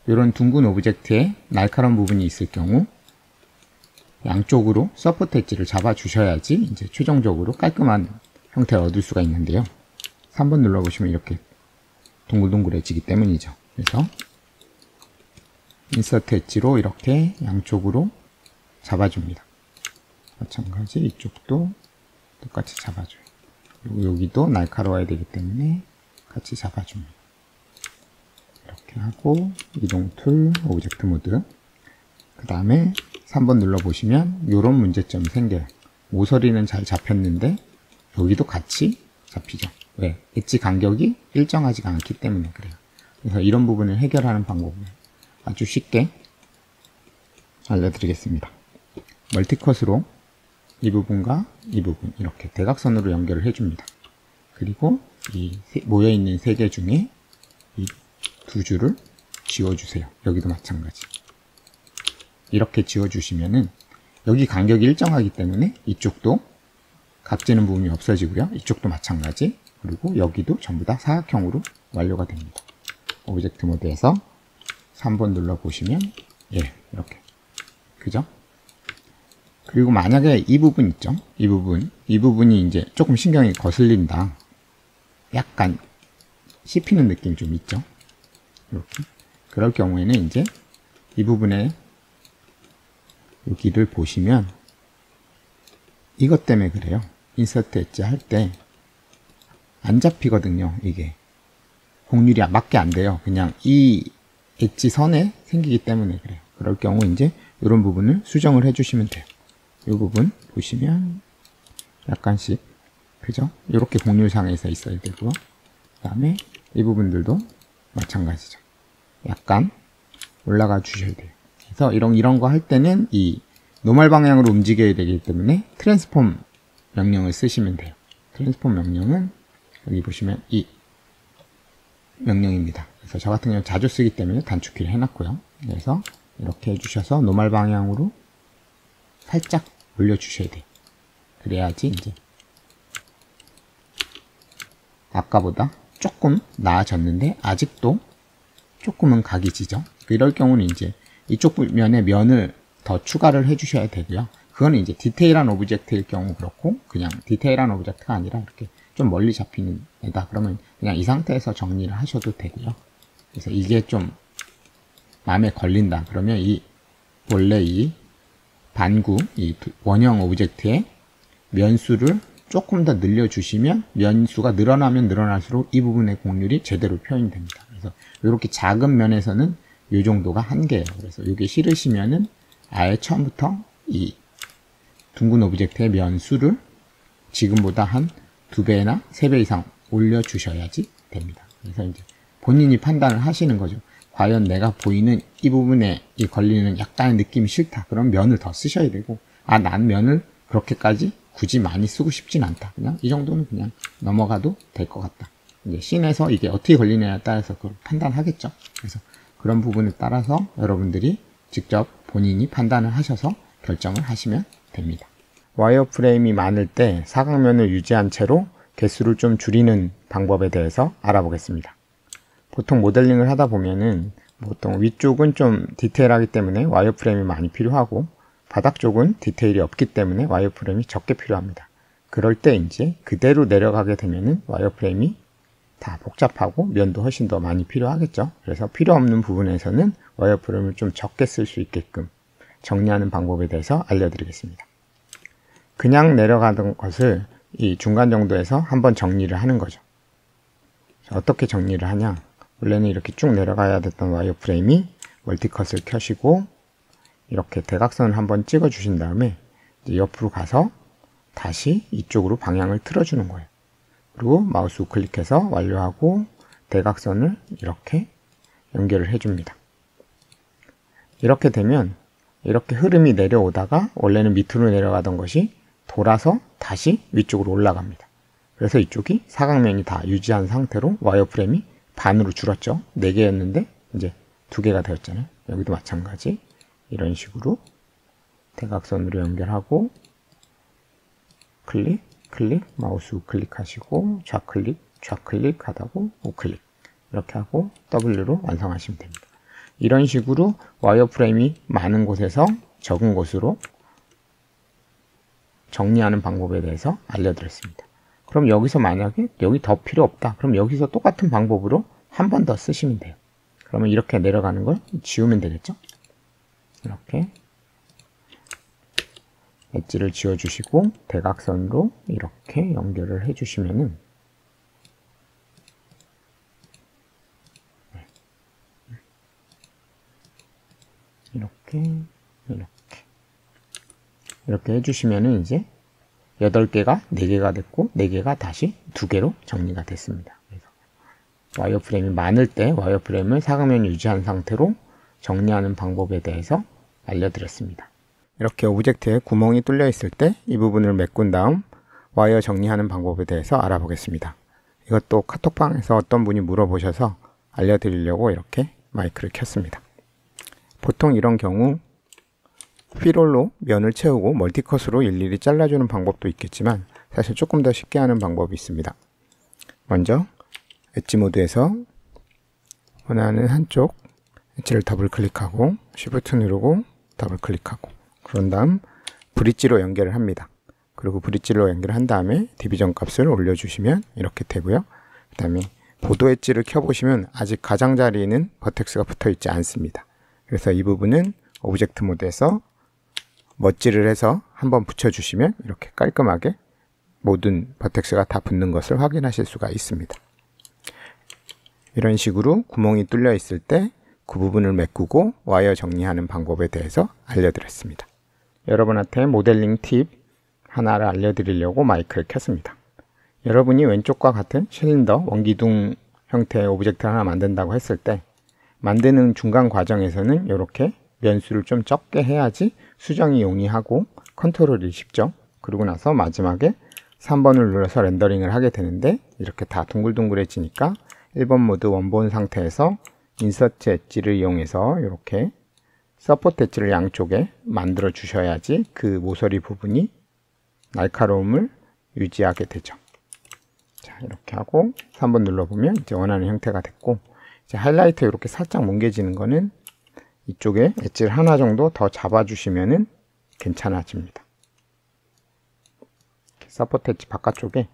이런 둥근 오브젝트에 날카로운 부분이 있을 경우 양쪽으로 서포트 엣지를 잡아 주셔야지 이제 최종적으로 깔끔한 형태를 얻을 수가 있는데요. 3번 눌러보시면 이렇게 동글동글해지기 때문이죠. 그래서 인서트 엣지로 이렇게 양쪽으로 잡아줍니다. 마찬가지 이쪽도 똑같이 잡아줘요. 그리고 여기도 날카로워야 되기 때문에 같이 잡아줍니다. 이렇게 하고 이동 툴 오브젝트 모드, 그 다음에 3번 눌러보시면 이런 문제점이 생겨요. 모서리는 잘 잡혔는데 여기도 같이 잡히죠. 왜? 엣지 간격이 일정하지가 않기 때문에 그래요. 그래서 이런 부분을 해결하는 방법을 아주 쉽게 알려드리겠습니다. 멀티컷으로 이 부분과 이 부분 이렇게 대각선으로 연결을 해줍니다. 그리고 이 모여있는 세 개 중에 이 두 줄을 지워주세요. 여기도 마찬가지. 이렇게 지워주시면은 여기 간격이 일정하기 때문에 이쪽도 각지는 부분이 없어지고요. 이쪽도 마찬가지. 그리고 여기도 전부 다 사각형으로 완료가 됩니다. 오브젝트 모드에서 3번 눌러보시면 예, 이렇게. 그죠? 그리고 만약에 이 부분 있죠? 이 부분이 이제 조금 신경이 거슬린다. 약간 씹히는 느낌이 좀 있죠? 이렇게. 그럴 경우에는 이제 이 부분에 여기를 보시면 이것 때문에 그래요. 인서트 엣지 할 때 안 잡히거든요. 이게 곡률이 맞게 안 돼요. 그냥 이 엣지 선에 생기기 때문에 그래요. 그럴 경우 이제 이런 부분을 수정을 해주시면 돼요. 이 부분 보시면 약간씩 그죠? 이렇게 곡률상에서 있어야 되고요. 그 다음에 이 부분들도 마찬가지죠. 약간 올라가 주셔야 돼요. 그래서 이런 거 할 때는 이 노멀 방향으로 움직여야 되기 때문에 트랜스폼 명령을 쓰시면 돼요. 트랜스폼 명령은 여기 보시면 이 명령입니다. 그래서 저 같은 경우는 자주 쓰기 때문에 단축키를 해놨고요. 그래서 이렇게 해주셔서 노멀 방향으로 살짝 올려주셔야 돼요. 그래야지 이제 아까보다 조금 나아졌는데 아직도 조금은 각이 지죠. 이럴 경우는 이제 이쪽 면에 면을 더 추가를 해주셔야 되고요. 그거는 이제 디테일한 오브젝트일 경우 그렇고 그냥 디테일한 오브젝트가 아니라 이렇게 좀 멀리 잡히는 애다. 그러면 그냥 이 상태에서 정리를 하셔도 되고요. 그래서 이게 좀 마음에 걸린다. 그러면 원래 이 반구, 이 원형 오브젝트의 면수를 조금 더 늘려주시면 면수가 늘어나면 늘어날수록 이 부분의 곡률이 제대로 표현이 됩니다. 그래서 이렇게 작은 면에서는 이 정도가 한계예요. 그래서 이게 싫으시면은 아예 처음부터 이 둥근 오브젝트의 면수를 지금보다 한 2배나 3배 이상 올려주셔야지 됩니다. 그래서 이제 본인이 판단을 하시는 거죠. 과연 내가 보이는 이 부분에 이 걸리는 약간의 느낌이 싫다. 그럼 면을 더 쓰셔야 되고, 난 면을 그렇게까지 굳이 많이 쓰고 싶진 않다. 그냥 이 정도는 그냥 넘어가도 될 것 같다. 이제 씬에서 이게 어떻게 걸리느냐에 따라서 그걸 판단하겠죠. 그래서 그런 부분에 따라서 여러분들이 직접 본인이 판단을 하셔서 결정을 하시면 됩니다. 와이어프레임이 많을 때 사각면을 유지한 채로 개수를 좀 줄이는 방법에 대해서 알아보겠습니다. 보통 모델링을 하다 보면은 보통 위쪽은 좀 디테일하기 때문에 와이어프레임이 많이 필요하고 바닥 쪽은 디테일이 없기 때문에 와이어프레임이 적게 필요합니다. 그럴 때 이제 그대로 내려가게 되면은 와이어프레임이 다 복잡하고 면도 훨씬 더 많이 필요하겠죠. 그래서 필요 없는 부분에서는 와이어프레임을 좀 적게 쓸 수 있게끔 정리하는 방법에 대해서 알려드리겠습니다. 그냥 내려가던 것을 이 중간 정도에서 한번 정리를 하는 거죠. 어떻게 정리를 하냐? 원래는 이렇게 쭉 내려가야 됐던 와이어프레임이 멀티컷을 켜시고 이렇게 대각선을 한번 찍어 주신 다음에 이제 옆으로 가서 다시 이쪽으로 방향을 틀어주는 거예요. 그리고 마우스 우클릭해서 완료하고 대각선을 이렇게 연결을 해줍니다. 이렇게 되면 이렇게 흐름이 내려오다가 원래는 밑으로 내려가던 것이 돌아서 다시 위쪽으로 올라갑니다. 그래서 이쪽이 사각면이 다 유지한 상태로 와이어프레임이 반으로 줄었죠. 4개였는데 이제 2개가 되었잖아요. 여기도 마찬가지 이런 식으로 대각선으로 연결하고 클릭, 클릭, 마우스 우클릭 하시고 좌클릭, 좌클릭 하다고 우클릭 이렇게 하고 W로 완성하시면 됩니다. 이런 식으로 와이어프레임이 많은 곳에서 적은 곳으로 정리하는 방법에 대해서 알려드렸습니다. 그럼 여기서 만약에 여기 더 필요 없다. 그럼 여기서 똑같은 방법으로 한 번 더 쓰시면 돼요. 그러면 이렇게 내려가는 걸 지우면 되겠죠? 이렇게 엣지를 지워주시고 대각선으로 이렇게 연결을 해주시면은 이렇게 해주시면은 이제 8개가 4개가 됐고 4개가 다시 2개로 정리가 됐습니다. 그래서 와이어프레임이 많을 때 와이어프레임을 사각면 유지한 상태로 정리하는 방법에 대해서 알려드렸습니다. 이렇게 오브젝트에 구멍이 뚫려 있을 때 이 부분을 메꾼 다음 와이어 정리하는 방법에 대해서 알아보겠습니다. 이것도 카톡방에서 어떤 분이 물어보셔서 알려드리려고 이렇게 마이크를 켰습니다. 보통 이런 경우 휠롤로 면을 채우고 멀티컷으로 일일이 잘라주는 방법도 있겠지만 사실 조금 더 쉽게 하는 방법이 있습니다. 먼저 엣지 모드에서 원하는 한쪽 엣지를 더블 클릭하고 Shift 누르고 더블 클릭하고 그런 다음 브릿지로 연결을 합니다. 그리고 브릿지로 연결한 다음에 디비전 값을 올려주시면 이렇게 되고요. 그 다음에 보도 엣지를 켜보시면 아직 가장자리에는 버텍스가 붙어 있지 않습니다. 그래서 이 부분은 오브젝트 모드에서 멋지를 해서 한번 붙여주시면 이렇게 깔끔하게 모든 버텍스가 다 붙는 것을 확인하실 수가 있습니다. 이런 식으로 구멍이 뚫려 있을 때 그 부분을 메꾸고 와이어 정리하는 방법에 대해서 알려드렸습니다. 여러분한테 모델링 팁 하나를 알려드리려고 마이크를 켰습니다. 여러분이 왼쪽과 같은 실린더 원기둥 형태의 오브젝트를 하나 만든다고 했을 때 만드는 중간 과정에서는 이렇게 면수를 좀 적게 해야지 수정이 용이하고 컨트롤이 쉽죠. 그러고 나서 마지막에 3번을 눌러서 렌더링을 하게 되는데 이렇게 다 둥글둥글해지니까 1번 모드 원본 상태에서 인서트 엣지를 이용해서 이렇게 서포트 엣지를 양쪽에 만들어 주셔야지 그 모서리 부분이 날카로움을 유지하게 되죠. 자, 이렇게 하고 3번 눌러보면 이제 원하는 형태가 됐고 이제 하이라이트 이렇게 살짝 뭉개지는 거는 이쪽에 엣지를 하나 정도 더 잡아주시면은 괜찮아집니다. 서포트 엣지 바깥쪽에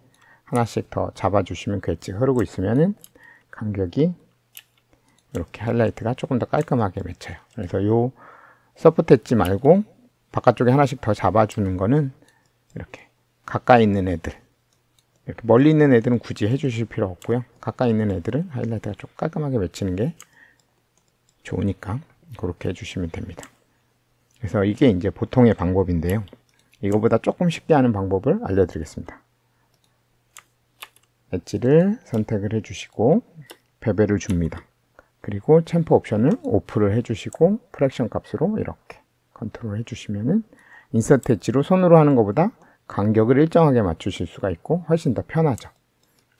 하나씩 더 잡아주시면 그 엣지가 흐르고 있으면은 간격이 이렇게 하이라이트가 조금 더 깔끔하게 맺혀요. 그래서 요 서포트 엣지 말고 바깥쪽에 하나씩 더 잡아주는 거는 이렇게 가까이 있는 애들, 이렇게 멀리 있는 애들은 굳이 해주실 필요 없고요. 가까이 있는 애들은 하이라이트가 좀 깔끔하게 맺히는 게 좋으니까 그렇게 해주시면 됩니다. 그래서 이게 이제 보통의 방법인데요. 이거보다 조금 쉽게 하는 방법을 알려드리겠습니다. 엣지를 선택을 해주시고 베벨을 줍니다. 그리고 챔퍼 옵션을 오프를 해주시고 프랙션 값으로 이렇게 컨트롤 해주시면은 인서트 엣지로 손으로 하는 것보다 간격을 일정하게 맞추실 수가 있고 훨씬 더 편하죠.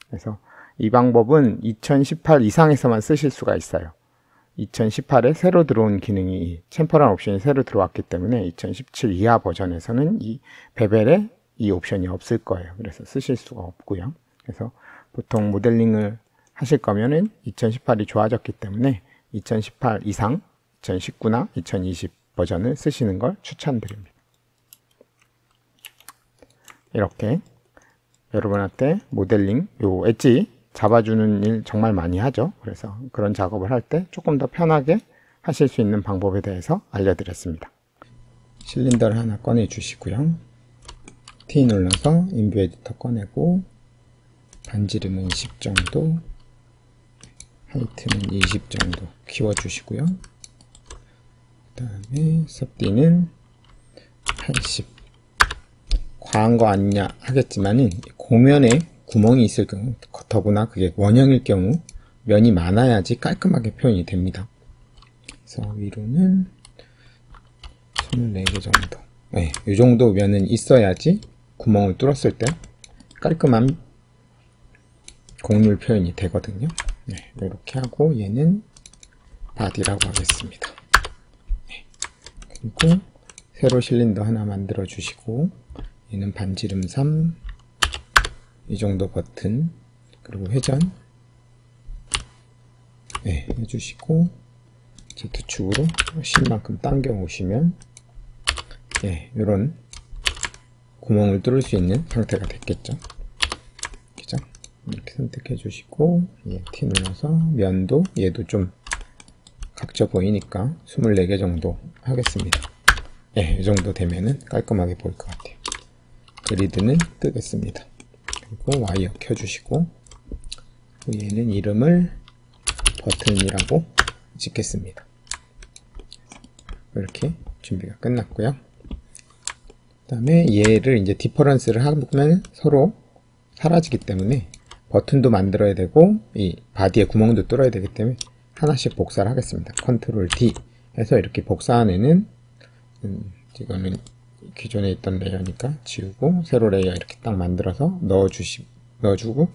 그래서 이 방법은 2018 이상에서만 쓰실 수가 있어요. 2018에 새로 들어온 기능이 챔퍼란 옵션이 새로 들어왔기 때문에 2017 이하 버전에서는 이 베벨에 이 옵션이 없을 거예요. 그래서 쓰실 수가 없고요. 그래서 보통 모델링을 하실 거면은 2018이 좋아졌기 때문에 2018 이상 2019나 2020 버전을 쓰시는 걸 추천드립니다. 이렇게 여러분한테 모델링 요 엣지 잡아주는 일 정말 많이 하죠. 그래서 그런 작업을 할 때 조금 더 편하게 하실 수 있는 방법에 대해서 알려드렸습니다. 실린더를 하나 꺼내 주시고요. T 눌러서 인뷰 에디터 꺼내고 반지름은 10 정도, 하이트는 20 정도 키워주시고요. 그 다음에 섭디는 80. 과한 거 아니냐 하겠지만은 고면에 구멍이 있을 경우, 더구나 그게 원형일 경우 면이 많아야지 깔끔하게 표현이 됩니다. 그래서 위로는 24개 정도. 네, 이 정도 면은 있어야지 구멍을 뚫었을 때 깔끔한 곡률 표현이 되거든요. 네, 이렇게 하고 얘는 바디라고 하겠습니다. 네, 그리고 세로 실린더 하나 만들어 주시고 얘는 반지름 3, 이 정도 버튼, 그리고 회전 네, 해주시고 Z축으로 10만큼 당겨 오시면 이런 구멍을 뚫을 수 있는 상태가 됐겠죠. 그죠? 이렇게 선택해 주시고 T 눌러서 면도 얘도 좀 각져 보이니까 24개 정도 하겠습니다. 이 정도 되면은 깔끔하게 보일 것 같아요. 그리드는 끄겠습니다. 그리고 와이어 켜주시고 얘는 이름을 버튼이라고 짓겠습니다. 이렇게 준비가 끝났고요. 그 다음에 얘를 이제 디퍼런스를 하면 서로 사라지기 때문에 버튼도 만들어야 되고 이 바디에 구멍도 뚫어야 되기 때문에 하나씩 복사를 하겠습니다. 컨트롤 D 해서 이렇게 복사한 애는 이거는 기존에 있던 레이어니까 지우고 새로 레이어 이렇게 딱 만들어서 넣어주고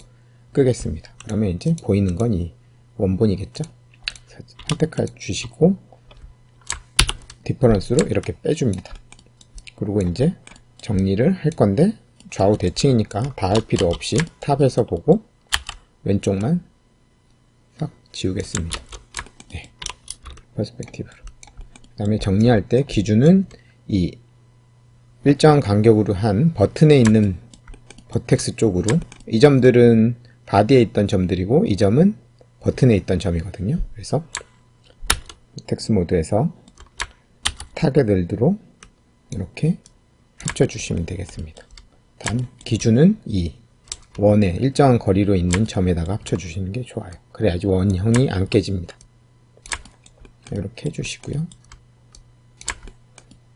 끄겠습니다. 그러면 이제 보이는 건 이 원본이겠죠. 선택해 주시고 디퍼런스로 이렇게 빼줍니다. 그리고 이제 정리를 할 건데 좌우 대칭이니까 다 할 필요 없이 탑에서 보고 왼쪽만 싹 지우겠습니다. 퍼스펙티브로. 그 다음에 정리할 때 기준은 이 일정한 간격으로 한 버튼에 있는 버텍스 쪽으로, 이 점들은 바디에 있던 점들이고 이 점은 버튼에 있던 점이거든요. 그래서 버텍스 모드에서 타겟 웰드로 이렇게 합쳐주시면 되겠습니다. 단 기준은 이 원의 일정한 거리로 있는 점에다가 합쳐주시는 게 좋아요. 그래야지 원형이 안 깨집니다. 이렇게 해주시고요.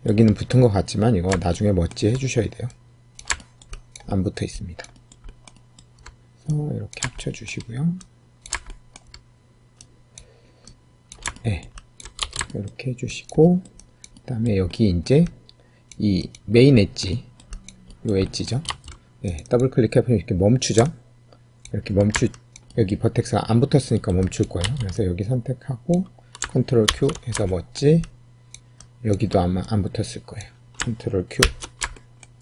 여기는 붙은 것 같지만 이거 나중에 멋지 해주셔야 돼요. 안 붙어 있습니다. 그래서 이렇게 합쳐주시고요. 이렇게 해주시고, 그 다음에 여기 이제 이 메인 엣지, 요 엣지죠. 더블 클릭해보면 이렇게 멈추죠. 이렇게 여기 버텍스가 안 붙었으니까 멈출 거예요. 그래서 여기 선택하고 컨트롤 Q 해서 멋지, 여기도 아마 안 붙었을 거예요. 컨트롤 Q,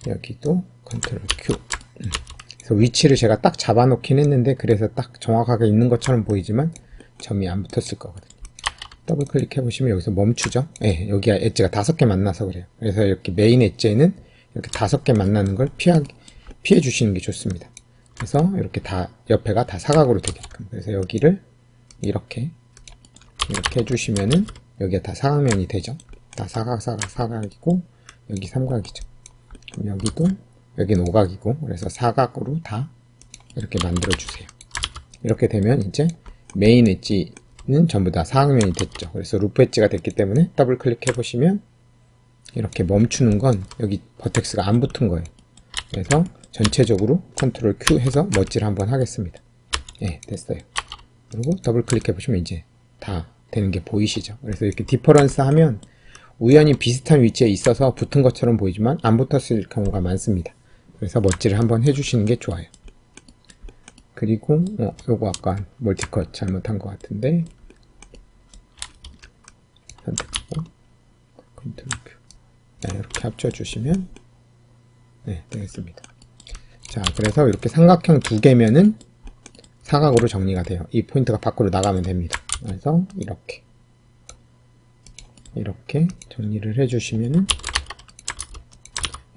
여기도 컨트롤 Q. 그래서 위치를 제가 딱 잡아놓긴 했는데 그래서 딱 정확하게 있는 것처럼 보이지만 점이 안 붙었을 거거든요. 더블 클릭해 보시면 여기서 멈추죠. 여기가 엣지가 5개 만나서 그래요. 그래서 이렇게 메인 엣지에는 이렇게 5개 만나는 걸 피해 주시는 게 좋습니다. 그래서 이렇게 다 옆에가 다 사각으로 되게끔, 그래서 여기를 이렇게 해주시면은 여기가 다 사각면이 되죠. 다 사각이고 여기 삼각이죠. 그럼 여기도, 여기는 오각이고, 그래서 사각으로 다 이렇게 만들어 주세요. 이렇게 되면 이제 메인 엣지는 전부 다 사각면이 됐죠. 그래서 루프 엣지가 됐기 때문에 더블 클릭해 보시면 이렇게 멈추는 건 여기 버텍스가 안 붙은 거예요. 그래서 전체적으로 컨트롤 Q 해서 멋지를 한번 하겠습니다. 됐어요. 그리고 더블 클릭해 보시면 이제 다 되는 게 보이시죠. 그래서 이렇게 디퍼런스 하면 우연히 비슷한 위치에 있어서 붙은 것처럼 보이지만 안 붙었을 경우가 많습니다. 그래서 멋지를 한번 해주시는 게 좋아요. 그리고 요거 아까 멀티컷 잘못한 것 같은데 선택하고 컨트롤 Q, 이렇게 합쳐주시면 되겠습니다. 자, 그래서 이렇게 삼각형 2개면은 사각으로 정리가 돼요. 이 포인트가 밖으로 나가면 됩니다. 그래서 이렇게 정리를 해주시면은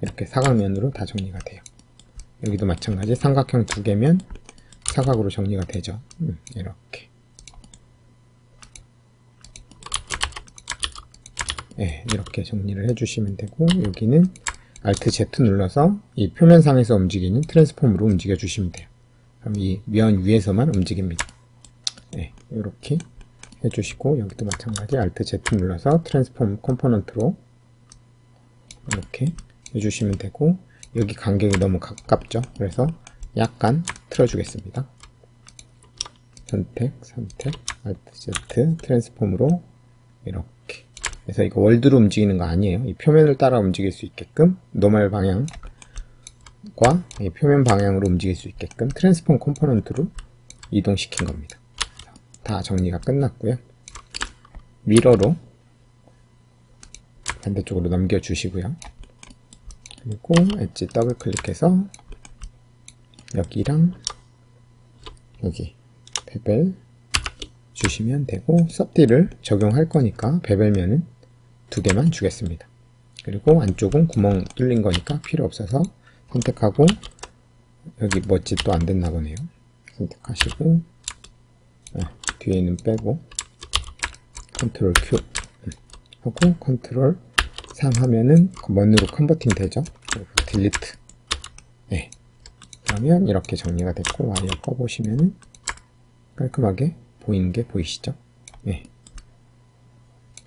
이렇게 사각면으로 다 정리가 돼요. 여기도 마찬가지 삼각형 2개면 사각으로 정리가 되죠. 이렇게 이렇게 정리를 해주시면 되고, 여기는 Alt Z 눌러서 이 표면상에서 움직이는 트랜스폼으로 움직여 주시면 돼요. 그럼 이 면 위에서만 움직입니다. 이렇게 해주시고, 여기도 마찬가지 Alt Z 눌러서 트랜스폼 컴포넌트로 이렇게 해주시면 되고, 여기 간격이 너무 가깝죠. 그래서 약간 틀어주겠습니다. 선택, Alt Z 트랜스폼으로 이렇게. 그래서 이거 월드로 움직이는 거 아니에요. 이 표면을 따라 움직일 수 있게끔 노멀 방향과 이 표면 방향으로 움직일 수 있게끔 트랜스폼 컴포넌트로 이동시킨 겁니다. 다 정리가 끝났고요. 미러로 반대쪽으로 넘겨주시고요. 그리고 엣지 더블 클릭해서 여기랑 여기 베벨 주시면 되고, 섭디를 적용할 거니까 베벨면은 2개만 주겠습니다. 그리고 안쪽은 구멍 뚫린 거니까 필요 없어서 선택하고, 여기 멋지 또 안 됐나 보네요. 선택하시고, 뒤에 있는 빼고, 컨트롤 Q 하고 컨트롤 3 하면은 먼으로 컨버팅 되죠. 그리고 딜리트. 네. 그러면 이렇게 정리가 됐고, 와이어 꺼보시면은 깔끔하게 보이는 게 보이시죠? 네.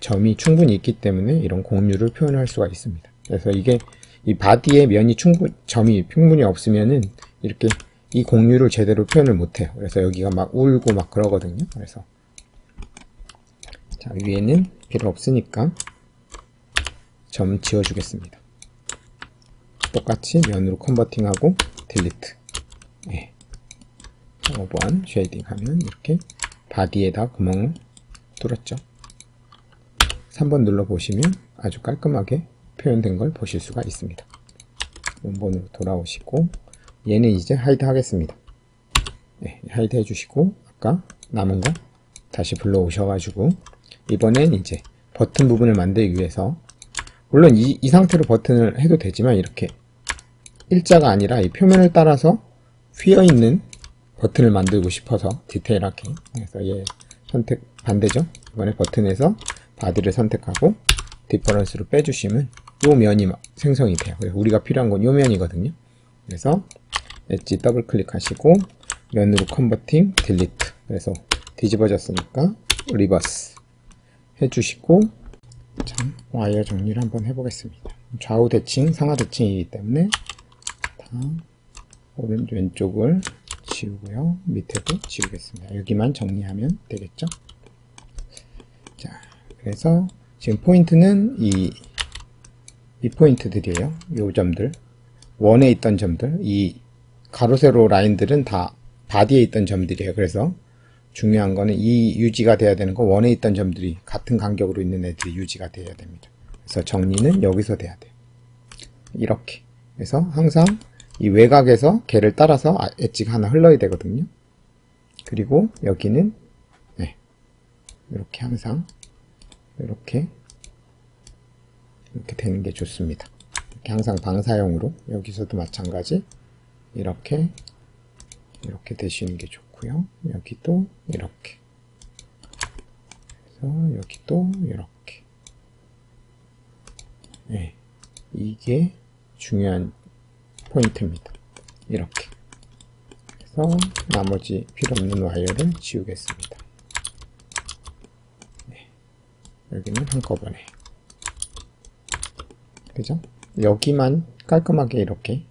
점이 충분히 있기 때문에 이런 공률을 표현할 수가 있습니다. 그래서 이게 이 바디에 면이 점이 충분히 없으면은 이렇게 이 공률을 제대로 표현을 못해요. 그래서 여기가 막 울고 막 그러거든요. 그래서 자, 위에는 필요 없으니까 점 지워주겠습니다. 똑같이 면으로 컨버팅하고 딜리트. 네. 5번 쉐이딩 하면 이렇게 바디에다 구멍을 뚫었죠. 3번 눌러보시면 아주 깔끔하게 표현된 걸 보실 수가 있습니다. 원본으로 돌아오시고, 얘는 이제 하이드 하겠습니다. 네, 하이드 해주시고, 아까 남은 거 다시 불러오셔가지고, 이번엔 이제 버튼 부분을 만들기 위해서, 물론 이 상태로 버튼을 해도 되지만, 이렇게 일자가 아니라 이 표면을 따라서 휘어있는 버튼을 만들고 싶어서 디테일하게, 그래서 얘 선택 반대죠. 이번에 버튼에서 바디를 선택하고 디퍼런스로 빼주시면 요 면이 생성이 돼요. 그래서 우리가 필요한 건 요 면이거든요. 그래서 엣지 더블 클릭하시고 면으로 컨버팅 딜리트. 그래서 뒤집어졌으니까 리버스 해주시고, 자, 와이어 정리를 한번 해보겠습니다. 좌우 대칭, 상하 대칭이기 때문에 다 오른쪽 왼쪽을 지우고요. 밑에도 지우겠습니다. 여기만 정리하면 되겠죠? 자, 그래서 지금 포인트는 이 포인트들이에요. 요 점들, 원에 있던 점들, 이 가로 세로 라인들은 다 바디에 있던 점들이에요. 그래서 중요한 거는 이 유지가 돼야 되는 거, 원에 있던 점들이 같은 간격으로 있는 애들이 유지가 돼야 됩니다. 그래서 정리는 여기서 돼야 돼요. 이렇게. 그래서 항상 이 외곽에서 걔를 따라서 엣지가 하나 흘러야 되거든요. 그리고 여기는 네, 이렇게 항상 이렇게 되는 게 좋습니다. 이렇게 항상 방사형으로, 여기서도 마찬가지 이렇게 되시는 게 좋고요. 여기도 이렇게, 그래서 여기도 이렇게. 네, 이게 중요한 포인트입니다. 이렇게. 그래서 나머지 필요 없는 와이어를 지우겠습니다. 네, 여기는 한꺼번에. 그죠? 여기만 깔끔하게 이렇게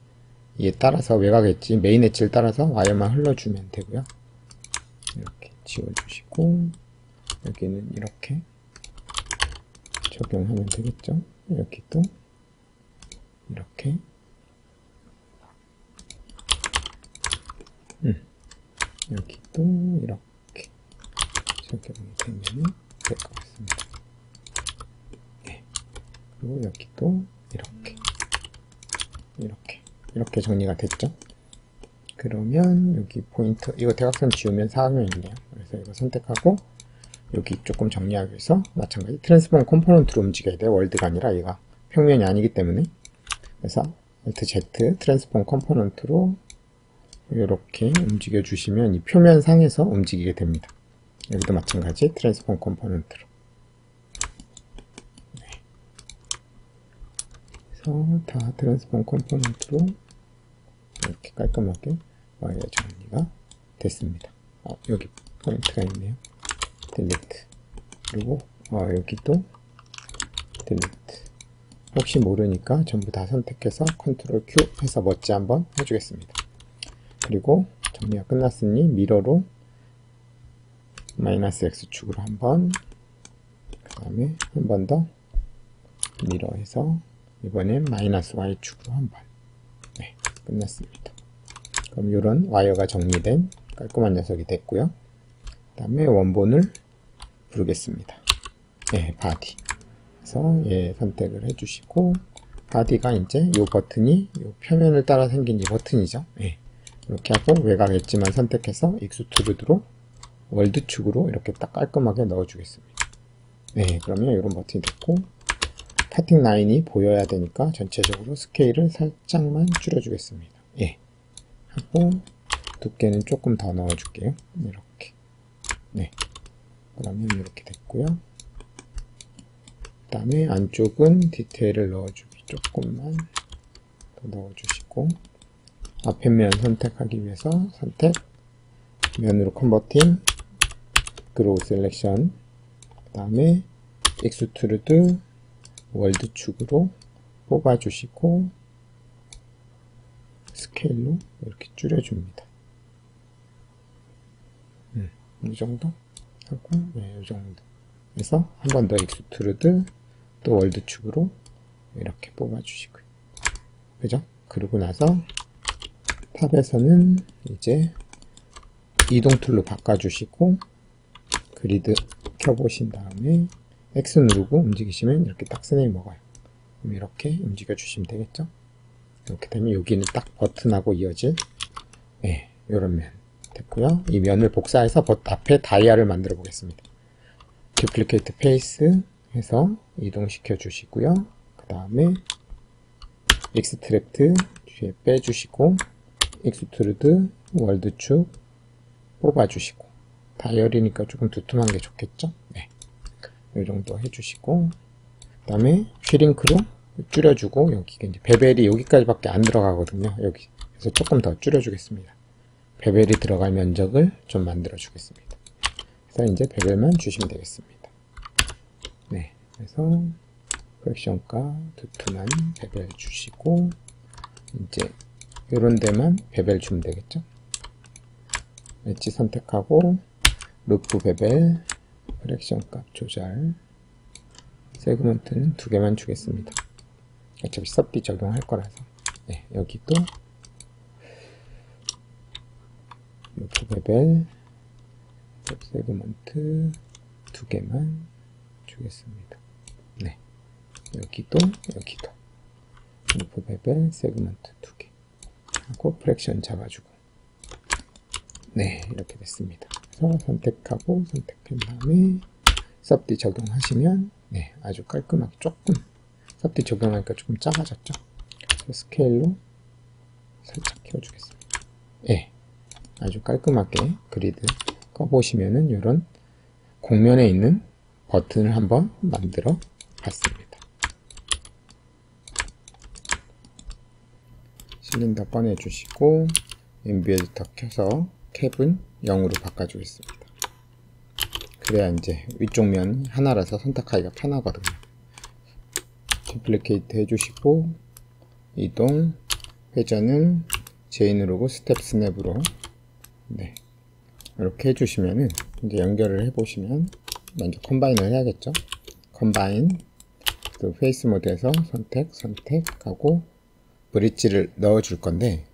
얘 따라서 외곽 엣지, 메인 엣지를 따라서 와이어만 흘러주면 되고요. 이렇게 지워주시고, 여기는 이렇게 적용하면 되겠죠? 여기도 이렇게. 여기도 이렇게 적용이 되면 될 것 같습니다. 네. 그리고 여기도 이렇게 정리가 됐죠? 그러면 여기 포인트, 이거 대각선 지우면 사각형이네요. 그래서 이거 선택하고 여기 조금 정리하기 위해서 마찬가지 트랜스폼 컴포넌트로 움직여야 돼요. 월드가 아니라 얘가 평면이 아니기 때문에. 그래서 Alt Z 트랜스폼 컴포넌트로 이렇게 움직여 주시면 이 표면 상에서 움직이게 됩니다. 여기도 마찬가지 트랜스폼 컴포넌트로. 네. 그래서 다 트랜스폼 컴포넌트로 이렇게 깔끔하게 와이어 정리가 됐습니다. 여기 포인트가 있네요. 딜리트. 그리고 여기도 딜리트. 혹시 모르니까 전부 다 선택해서 컨트롤 Q 해서 멋지 한번 해주겠습니다. 그리고 정리가 끝났으니 미러로 마이너스 X축으로 한번, 그 다음에 한 번 더 미러해서 이번엔 마이너스 Y축으로 한번. 네, 끝났습니다. 그럼 이런 와이어가 정리된 깔끔한 녀석이 됐고요. 그 다음에 원본을 부르겠습니다. 네, 바디. 그래서 얘 선택을 해주시고, 바디가 이제 이 버튼이 이 표면을 따라 생긴 이 버튼이죠. 네. 이렇게 하고 외곽 엣지만 선택해서 익스트루드로 월드 축으로 이렇게 딱 깔끔하게 넣어주겠습니다. 네, 그러면 이런 버튼이 됐고, 카팅 라인이 보여야 되니까 전체적으로 스케일을 살짝만 줄여주겠습니다. 예, 하고 두께는 조금 더 넣어줄게요. 이렇게. 네, 그러면 이렇게 됐고요. 그 다음에 안쪽은 디테일을 넣어주기 조금만 더 넣어주시고, 앞에 면 선택하기 위해서 선택, 면으로 컨버팅, 그로우 셀렉션, 그 다음에 익스트루드 월드 축으로 뽑아주시고 스케일로 이렇게 줄여줍니다. 이 정도 하고, 네, 이 정도 해서 한 번 더 익스트루드 또 월드 축으로 이렇게 뽑아주시고요. 그죠? 그러고 나서 탑에서는 이제 이동 툴로 바꿔주시고 그리드 켜보신 다음에 X 누르고 움직이시면 이렇게 딱 스냅이 먹어요. 그럼 이렇게 움직여 주시면 되겠죠? 이렇게 되면 여기는 딱 버튼하고 이어질 요런 면 됐고요. 이 면을 복사해서 앞에 다이아를 만들어 보겠습니다. 듀플리케이트 페이스 해서 이동시켜 주시고요. 그 다음에 익스트랙트 뒤에 빼주시고 익스트루드 월드축 뽑아주시고, 다이얼이니까 조금 두툼한 게 좋겠죠? 네, 이 정도 해주시고, 그 다음에 슈링크로 줄여주고, 여기 이제 베벨이 여기까지밖에 안 들어가거든요. 여기 그래서 조금 더 줄여주겠습니다. 베벨이 들어갈 면적을 좀 만들어 주겠습니다. 그래서 이제 베벨만 주시면 되겠습니다. 네, 그래서 프랙션과 두툼한 베벨 주시고, 이제 요런 데만 베벨 주면 되겠죠? 엣지 선택하고 루프 베벨, 프랙션 값 조절, 세그먼트는 2개만 주겠습니다. 어차피 섭디 적용할 거라서. 네, 여기도 루프 베벨, 세그먼트 2개만 주겠습니다. 네, 여기도 루프 베벨, 세그먼트 2개 하고 프랙션 잡아주고, 네, 이렇게 됐습니다. 그래서 선택하고 선택한 다음에 섭디 적용하시면 네, 아주 깔끔하게 조금 섭디 적용하니까 조금 작아졌죠. 그래서 스케일로 살짝 키워주겠습니다. 네, 아주 깔끔하게 그리드 꺼보시면은 이런 곡면에 있는 버튼을 한번 만들어 봤습니다. 실린더 꺼내주시고 인뷰 에디터 켜서 캡은 0으로 바꿔주겠습니다. 그래야 이제 위쪽 면 하나라서 선택하기가 편하거든요. 듀플리케이트 해주시고 이동, 회전은 J 누르고 스텝 스냅으로 네, 이렇게 해주시면은 이제 연결을 해보시면 먼저 컴바인을 해야겠죠. 컴바인, 또 페이스 모드에서 선택하고 브릿지를 넣어줄 건데,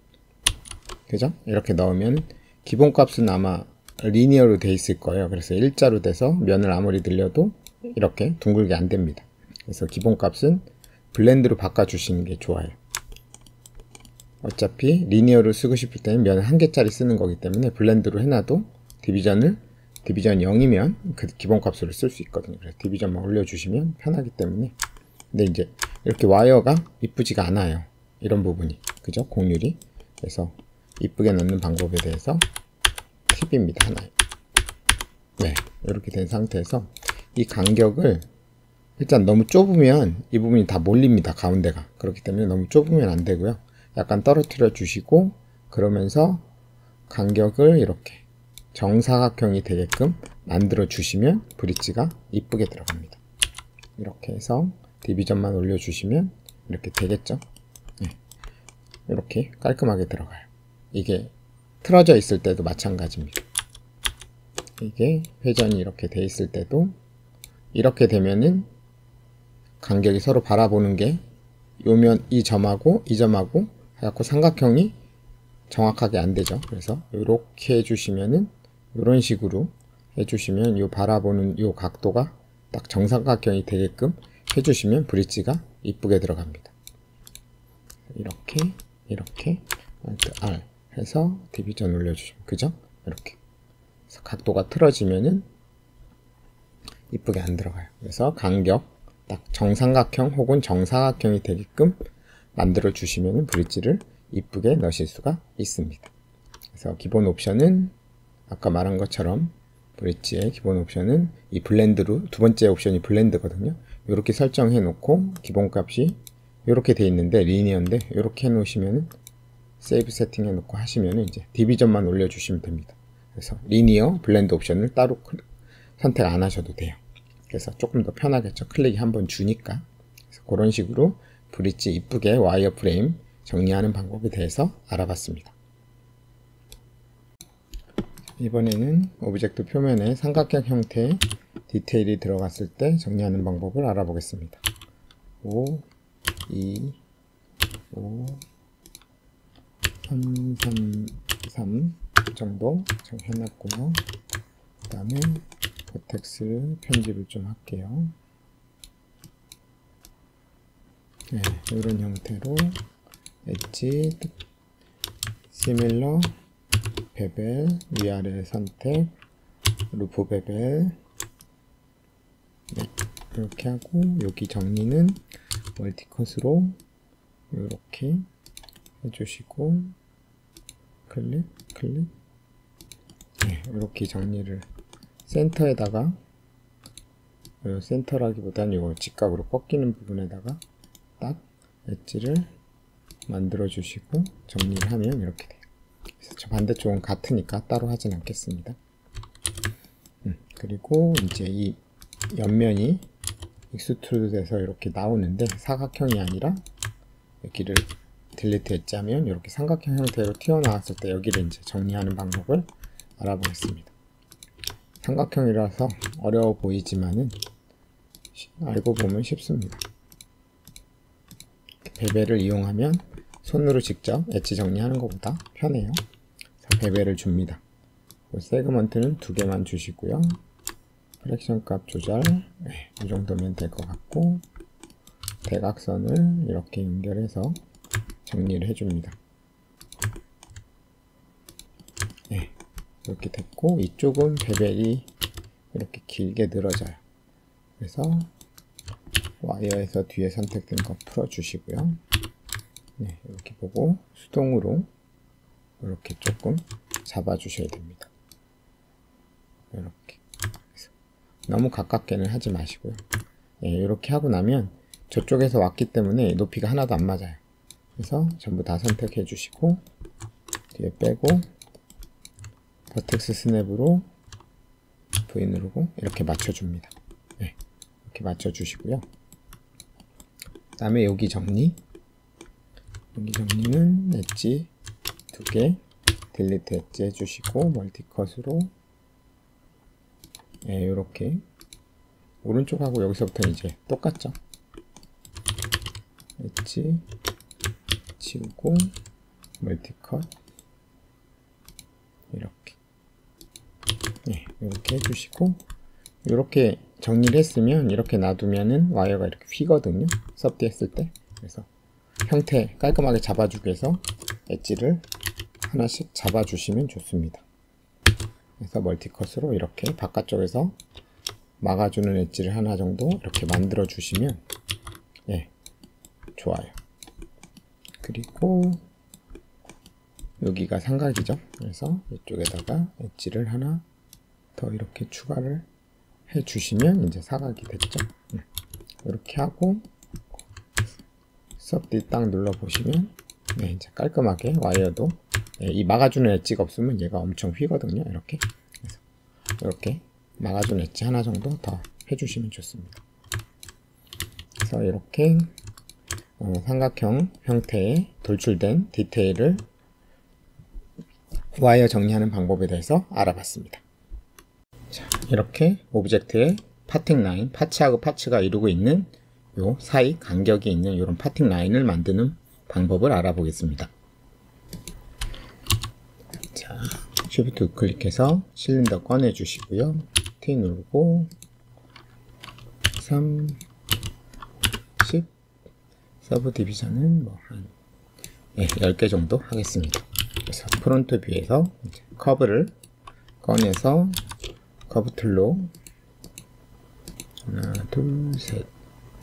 그죠? 이렇게 넣으면 기본값은 아마 리니어로 돼 있을 거예요. 그래서 일자로 돼서 면을 아무리 늘려도 이렇게 둥글게 안 됩니다. 그래서 기본값은 블렌드로 바꿔주시는 게 좋아요. 어차피 리니어로 쓰고 싶을 때는 면을 1개짜리 쓰는 거기 때문에 블렌드로 해놔도 디비전 0이면 그 기본값으로 쓸 수 있거든요. 그래서 디비전만 올려주시면 편하기 때문에. 근데 이제 이렇게 와이어가 이쁘지가 않아요. 이런 부분이. 그죠? 곡률이. 그래서 이쁘게 넣는 방법에 대해서 팁입니다. 하나. 네, 이렇게 된 상태에서 이 간격을 일단 너무 좁으면 이 부분이 다 몰립니다. 가운데가. 그렇기 때문에 너무 좁으면 안 되고요. 약간 떨어뜨려 주시고, 그러면서 간격을 이렇게 정사각형이 되게끔 만들어 주시면 브릿지가 이쁘게 들어갑니다. 이렇게 해서 디비전만 올려주시면 이렇게 되겠죠. 네, 이렇게 깔끔하게 들어가요. 이게 틀어져 있을 때도 마찬가지입니다. 이게 회전이 이렇게 돼 있을 때도 이렇게 되면은 간격이 서로 바라보는 게 요면 이 점하고 이 점하고 해갖고 삼각형이 정확하게 안 되죠. 그래서 이렇게 해주시면은 이런 식으로 해주시면 요 바라보는 요 각도가 딱 정삼각형이 되게끔 해주시면 브릿지가 이쁘게 들어갑니다. 이렇게 Alt R 해서 디비전 올려주시면, 그죠? 이렇게 그래서 각도가 틀어지면은 이쁘게 안 들어가요. 그래서 간격 딱 정삼각형 혹은 정사각형이 되게끔 만들어 주시면은 브릿지를 이쁘게 넣으실 수가 있습니다. 그래서 기본 옵션은 아까 말한 것처럼 브릿지의 기본 옵션은 이 블렌드로, 두 번째 옵션이 블렌드거든요. 이렇게 설정해 놓고 기본 값이 이렇게 돼 있는데 리니어인데 이렇게 해 놓으시면은 세이브 세팅 해 놓고 하시면은 이제 디비전만 올려 주시면 됩니다. 그래서 리니어 블렌드 옵션을 따로 선택 안 하셔도 돼요. 그래서 조금 더 편하겠죠. 클릭이 한번 주니까. 그래서 그런 식으로 브릿지 이쁘게 와이어 프레임 정리하는 방법에 대해서 알아봤습니다. 이번에는 오브젝트 표면에 삼각형 형태의 디테일이 들어갔을 때 정리하는 방법을 알아보겠습니다. 5, 2, 5, 3, 3, 3 정도 정해놨고요. 그 다음에 버텍스 편집을 좀 할게요. 네, 이런 형태로 엣지, 시밀러, 베벨, 위아래 선택, 루프 베벨, 네, 이렇게 하고 여기 정리는 멀티컷으로 이렇게 해주시고 클릭, 클릭, 네, 이렇게 정리를 센터에다가, 센터라기보다는 이거 직각으로 꺾이는 부분에다가 딱 엣지를 만들어 주시고 정리를 하면 이렇게 돼요. 그래서 저 반대쪽은 같으니까 따로 하진 않겠습니다. 그리고 이제 이 옆면이 익스트루드 돼서 이렇게 나오는데 사각형이 아니라 여기를 딜리트 엣지 하면 이렇게 삼각형 형태로 튀어나왔을 때 여기를 이제 정리하는 방법을 알아보겠습니다. 삼각형이라서 어려워 보이지만은 알고 보면 쉽습니다. 베벨을 이용하면 손으로 직접 엣지 정리하는 것보다 편해요. 베벨을 줍니다. 세그먼트는 2개만 주시고요. 프랙션 값 조절, 네, 이 정도면 될 것 같고, 대각선을 이렇게 연결해서 정리를 해줍니다. 네, 이렇게 됐고, 이쪽은 베벨이 이렇게 길게 늘어져요. 그래서 와이어에서 뒤에 선택된 거 풀어주시고요. 네, 이렇게 보고 수동으로 이렇게 조금 잡아주셔야 됩니다. 이렇게 너무 가깝게는 하지 마시고요. 네, 이렇게 하고 나면 저쪽에서 왔기 때문에 높이가 하나도 안 맞아요. 그래서 전부 다 선택해 주시고 뒤에 빼고 버텍스 스냅으로 V 누르고 이렇게 맞춰줍니다. 네, 이렇게 맞춰주시고요. 그 다음에 여기 정리, 여기 정리는 엣지 2개 딜리트 엣지 해주시고 멀티컷으로 네, 이렇게 오른쪽하고 여기서부터 이제 똑같죠. 엣지 치우고 멀티컷 이렇게 네, 이렇게 해주시고 이렇게 정리를 했으면 이렇게 놔두면은 와이어가 이렇게 휘거든요. 섭디 했을 때. 그래서 형태 깔끔하게 잡아주기 위해서 엣지를 하나씩 잡아주시면 좋습니다. 그래서 멀티컷으로 이렇게 바깥쪽에서 막아주는 엣지를 하나 정도 이렇게 만들어 주시면 예, 좋아요. 그리고 여기가 삼각이죠. 그래서 이쪽에다가 엣지를 하나 더 이렇게 추가를 해 주시면 이제 사각이 됐죠. 이렇게 하고 섭디 딱 눌러 보시면 네, 이제 깔끔하게 와이어도 네, 이 막아주는 엣지가 없으면 얘가 엄청 휘거든요. 이렇게 그래서 이렇게 막아주는 엣지 하나 정도 더 해주시면 좋습니다. 그래서 이렇게 삼각형 형태의 돌출된 디테일을 와이어 정리하는 방법에 대해서 알아봤습니다. 자, 이렇게 오브젝트의 파팅 라인, 파츠하고 파츠가 이루고 있는 요 사이 간격이 있는 이런 파팅 라인을 만드는 방법을 알아보겠습니다. 자, 쉬프트 우클릭해서 실린더 꺼내 주시고요. T 누르고 3, 10 서브 디비전은 뭐 한 10개 정도 하겠습니다. 그래서 프론트 뷰에서 이제 꺼내서 커브 툴로 하나, 둘, 셋,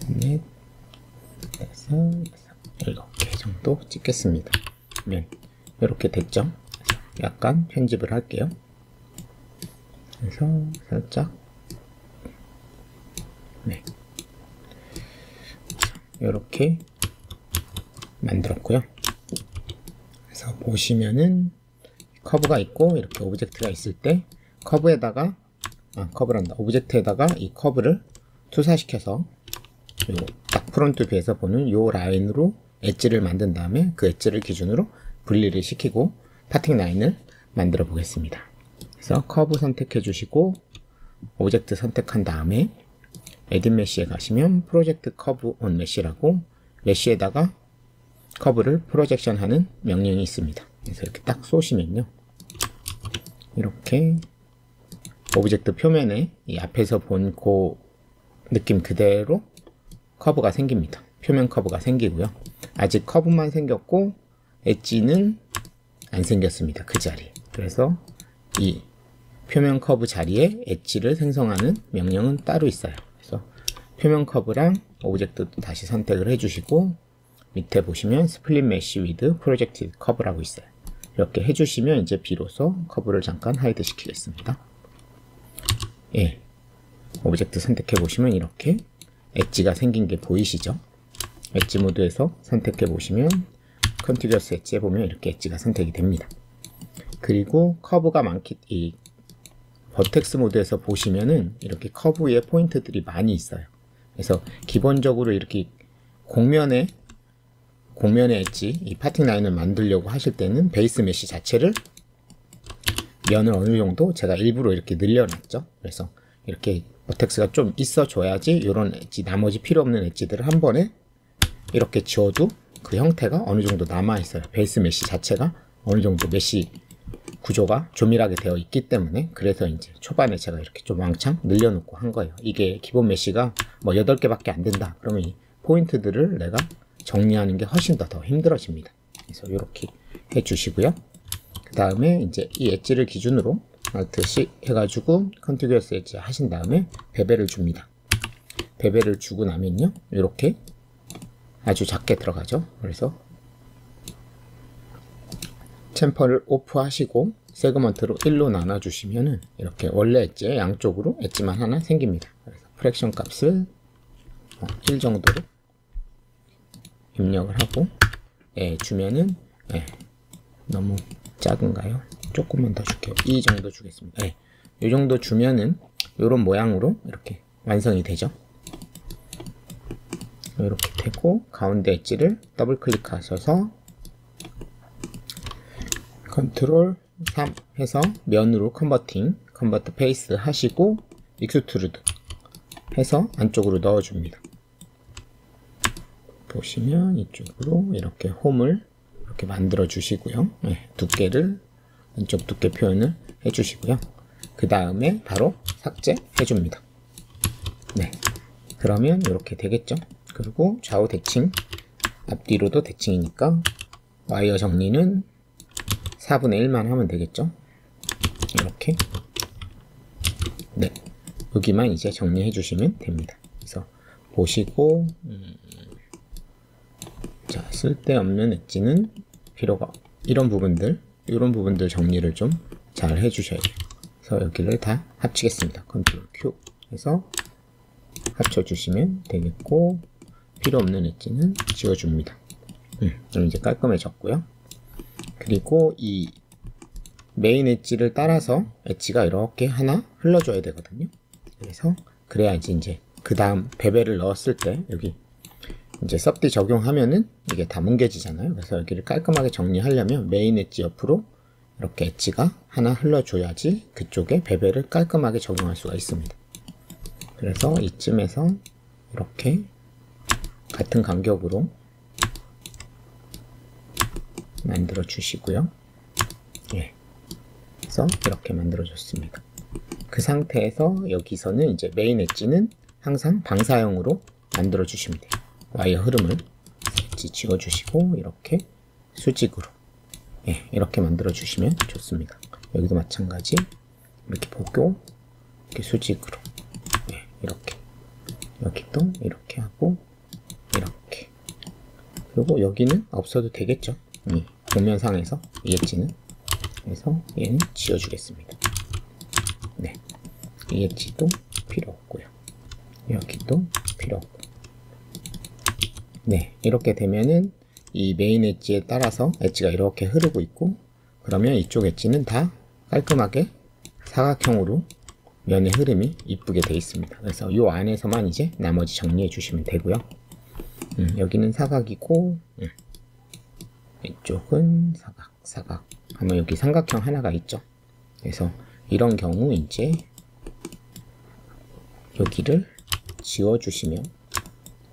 넷, 다섯, 여섯, 일곱 개 정도 찍겠습니다. 그러면 이렇게 됐죠? 약간 편집을 할게요. 그래서 살짝 네, 이렇게 만들었고요. 그래서 보시면은 커브가 있고 이렇게 오브젝트가 있을 때 커브에다가 오브젝트에다가 이 커브를 투사시켜서 요 딱 프론트 뷰에서 보는 요 라인으로 엣지를 만든 다음에 그 엣지를 기준으로 분리를 시키고 파팅 라인을 만들어 보겠습니다. 그래서 커브 선택해 주시고 오브젝트 선택한 다음에 에딧 메쉬에 가시면 프로젝트 커브 온 메쉬라고 메쉬에다가 커브를 프로젝션 하는 명령이 있습니다. 그래서 이렇게 딱 쏘시면요, 이렇게 오브젝트 표면에 이 앞에서 본 그 느낌 그대로 커브가 생깁니다. 표면 커브가 생기고요. 아직 커브만 생겼고 엣지는 안 생겼습니다. 그 자리에. 그래서 이 표면 커브 자리에 엣지를 생성하는 명령은 따로 있어요. 그래서 표면 커브랑 오브젝트도 다시 선택을 해주시고 밑에 보시면 스플릿 메쉬 위드 프로젝티드 커브라고 있어요. 이렇게 해주시면 이제 비로소 커브를 잠깐 하이드 시키겠습니다. 예, 오브젝트 선택해 보시면 이렇게 엣지가 생긴 게 보이시죠? 엣지 모드에서 선택해 보시면 컨티규어스 엣지에 보면 이렇게 엣지가 선택이 됩니다. 그리고 커브가 이 버텍스 모드에서 보시면은 이렇게 커브 위에 포인트들이 많이 있어요. 그래서 기본적으로 이렇게 공면에 엣지, 이 파팅 라인을 만들려고 하실 때는 베이스 메쉬 자체를 면을 어느 정도 제가 일부러 이렇게 늘려놨죠. 그래서 이렇게 버텍스가 좀 있어줘야지 이런 엣지, 나머지 필요 없는 엣지들을 한 번에 이렇게 지워도 그 형태가 어느 정도 남아있어요. 베이스 메쉬 자체가 어느 정도 메쉬 구조가 조밀하게 되어 있기 때문에. 그래서 이제 초반에 제가 이렇게 좀 왕창 늘려놓고 한 거예요. 이게 기본 메쉬가 뭐 8개밖에 안 된다 그러면 이 포인트들을 내가 정리하는 게 훨씬 더 힘들어집니다. 그래서 이렇게 해주시고요. 그 다음에 이제 이 엣지를 기준으로 Alt C 해가지고 컨티규어스 엣지 하신 다음에 베벨을 줍니다. 베벨을 주고 나면요, 이렇게 아주 작게 들어가죠. 그래서 챔퍼를 오프 하시고 세그먼트로 1로 나눠주시면은 이렇게 원래 엣지의 양쪽으로 엣지만 하나 생깁니다. 그래서 프랙션 값을 1 정도로 입력을 하고 주면은 너무 작은가요? 조금만 더 줄게요. 2 정도 주겠습니다. 이 정도 주면은 이런 모양으로 이렇게 완성이 되죠. 이렇게 되고 가운데 엣지를 더블 클릭하셔서 컨트롤 3 해서 면으로 컨버트 페이스 하시고 익스트루드 해서 안쪽으로 넣어줍니다. 보시면 이쪽으로 이렇게 홈을 이렇게 만들어 주시고요. 두께를 왼쪽 두께 표현을 해 주시고요. 그 다음에 바로 삭제해 줍니다. 네, 그러면 이렇게 되겠죠. 그리고 좌우 대칭, 앞뒤로도 대칭이니까 와이어 정리는 4분의 1만 하면 되겠죠. 이렇게 네, 여기만 이제 정리해 주시면 됩니다. 그래서 보시고 자, 쓸데없는 엣지는 필요가, 이런 부분들 정리를 좀 잘 해주셔야 돼요. 그래서 여기를 다 합치겠습니다. 컨트롤 Q 해서 합쳐주시면 되겠고, 필요 없는 엣지는 지워줍니다. 그럼 이제 깔끔해졌고요. 그리고 이 메인 엣지를 따라서 엣지가 이렇게 하나 흘러줘야 되거든요. 그래서 그래야지 이제 그 다음 베벨을 넣었을 때 여기 이제 섭디 적용하면은 이게 다 뭉개지잖아요. 그래서 여기를 깔끔하게 정리하려면 메인 엣지 옆으로 이렇게 엣지가 하나 흘러줘야지 그쪽에 베벨을 깔끔하게 적용할 수가 있습니다. 그래서 이쯤에서 이렇게 같은 간격으로 만들어 주시고요. 그래서 이렇게 만들어 줬습니다. 그 상태에서 여기서는 이제 메인 엣지는 항상 방사형으로 만들어 주시면 돼요. 와이어 흐름을 엣지 지워 주시고 이렇게 수직으로 이렇게 만들어 주시면 좋습니다. 여기도 마찬가지 이렇게 보고 이렇게 수직으로 네, 이렇게 여기도 이렇게 하고 이렇게 그리고 여기는 없어도 되겠죠. 도면상에서 이 엣지는 그래서 얘는 지워주겠습니다. 네, 이 엣지도 필요 없고요. 여기도 필요 없고 네, 이렇게 되면은 이 메인 엣지에 따라서 엣지가 이렇게 흐르고 있고 그러면 이쪽 엣지는 다 깔끔하게 사각형으로 면의 흐름이 이쁘게 되어 있습니다. 그래서 이 안에서만 이제 나머지 정리해 주시면 되고요. 여기는 사각이고 이쪽은 사각 하면 여기 삼각형 하나가 있죠. 그래서 이런 경우 이제 여기를 지워주시면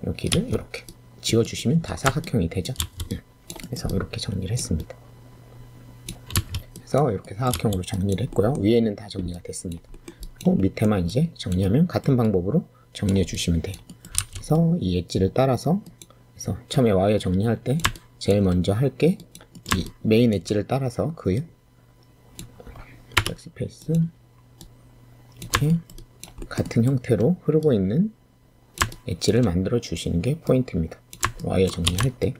여기를 이렇게 지워주시면 다 사각형이 되죠. 그래서 이렇게 정리를 했습니다. 그래서 이렇게 사각형으로 정리를 했고요. 위에는 다 정리가 됐습니다. 밑에만 이제 정리하면 같은 방법으로 정리해 주시면 돼요. 그래서 이 엣지를 따라서 그래서 처음에 와이어 정리할 때 제일 먼저 할 게 이 메인 엣지를 따라서 그 백스페이스 이렇게 같은 형태로 흐르고 있는 엣지를 만들어 주시는 게 포인트입니다. 와이어 정리할 때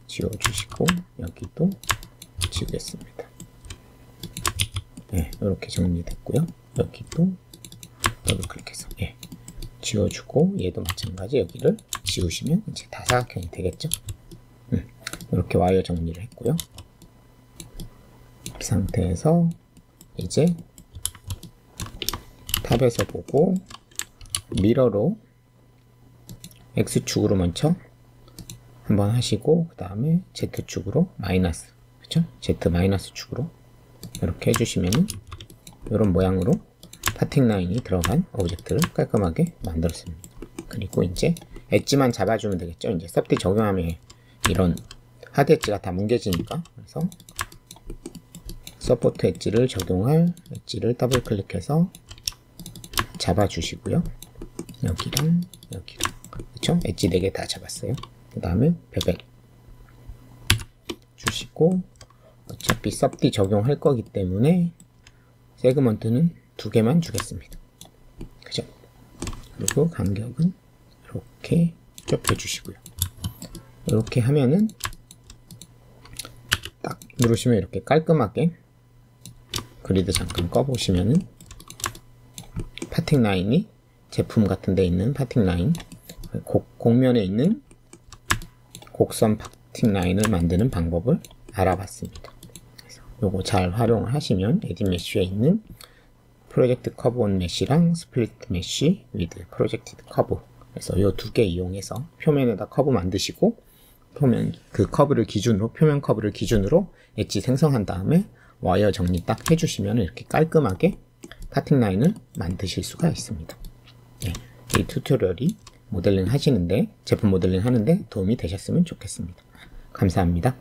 지워주시고 여기도 지우겠습니다. 네, 이렇게 정리됐고요. 여기도 더블 클릭해서 지워주고 얘도 마찬가지 여기를 지우시면 이제 다 사각형이 되겠죠. 이렇게 와이어 정리를 했고요. 이 상태에서 이제 탑에서 보고 미러로 X축으로 먼저 한번 하시고 그 다음에 Z축으로 마이너스 그쵸? Z 마이너스 축으로 이렇게 해주시면은 이런 모양으로 파팅 라인이 들어간 오브젝트를 깔끔하게 만들었습니다. 그리고 이제 엣지만 잡아주면 되겠죠. 이제 서브디 적용하면 이런 하드 엣지가 다 뭉개지니까 그래서 서포트 엣지를 적용할 엣지를 더블 클릭해서 잡아주시고요. 여기랑 여기랑 그쵸? 엣지 4개 다 잡았어요. 그 다음에 베벨 주시고 어차피 서브디 적용할 거기 때문에 세그먼트는 2개만 주겠습니다. 그죠? 그리고 간격은 이렇게 좁혀주시고요. 이렇게 하면은 딱 누르시면 이렇게 깔끔하게 그리드 잠깐 꺼보시면은 파팅 라인이 제품 같은 데 있는 파팅 라인 곡면에 있는 곡선 파팅 라인을 만드는 방법을 알아봤습니다. 그래서 요거 잘 활용을 하시면 에딧 메쉬에 있는 프로젝트 커브 온 메쉬랑 스플릿 메쉬 위드 프로젝티드 커브 그래서 이 2개 이용해서 표면에다 커브 만드시고 표면 그 커브를 기준으로 표면 커브를 기준으로 엣지 생성한 다음에 와이어 정리 딱 해주시면 이렇게 깔끔하게 파팅 라인을 만드실 수가 있습니다. 네, 이 튜토리얼이 모델링 하시는데 제품 모델링 하는데 도움이 되셨으면 좋겠습니다. 감사합니다.